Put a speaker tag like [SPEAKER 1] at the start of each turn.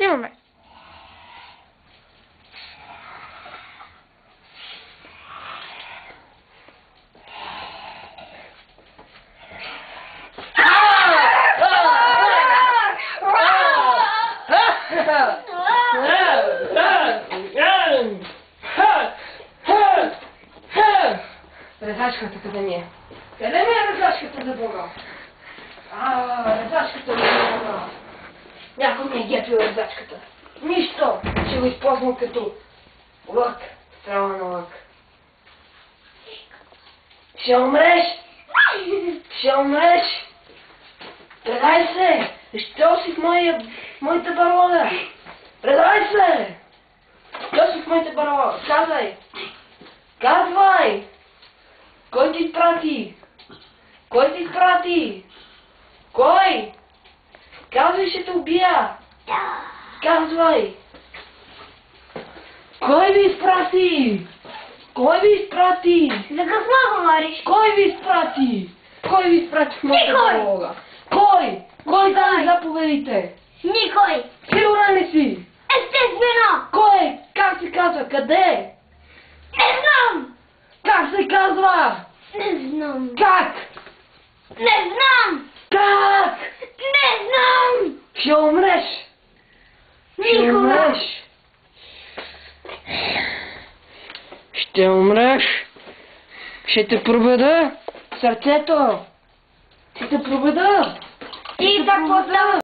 [SPEAKER 1] Снимаме.
[SPEAKER 2] Резачката къде ми е? Къде ми е резачката за Бога? Резачката ми е Бога. Някой ми е гепил резачката. Нищо! Ще го използвам като лък. Стрела на лък. Ще умреш! Ще умреш! Предай се! Ще осих моята барода! Предай се! Ще осих моята барода! Казвай! Казвай! Кой ти изпрати? Кой ти изпрати? Кой? Казвай, ще те убия! Казвай! Кой ви изпрати? Кой ви изпрати?
[SPEAKER 3] За какво говориш?
[SPEAKER 2] Кой ви изпрати? Кой ви изпрати в моята барода? Кой? Кой даде заповедите?
[SPEAKER 3] Никой!
[SPEAKER 2] Сигурен ли си?
[SPEAKER 3] Естествено!
[SPEAKER 2] Кой? Как се казва? Къде?
[SPEAKER 3] Не знам!
[SPEAKER 2] Как се казва?
[SPEAKER 3] Не знам!
[SPEAKER 2] Как?
[SPEAKER 3] Не знам!
[SPEAKER 2] Как?
[SPEAKER 3] Не знам!
[SPEAKER 2] Ще умреш! Ще
[SPEAKER 3] Никога!
[SPEAKER 2] умреш! Ще умреш! Ще те пробеда сърцето! Ще те пробеда!
[SPEAKER 3] И какво става?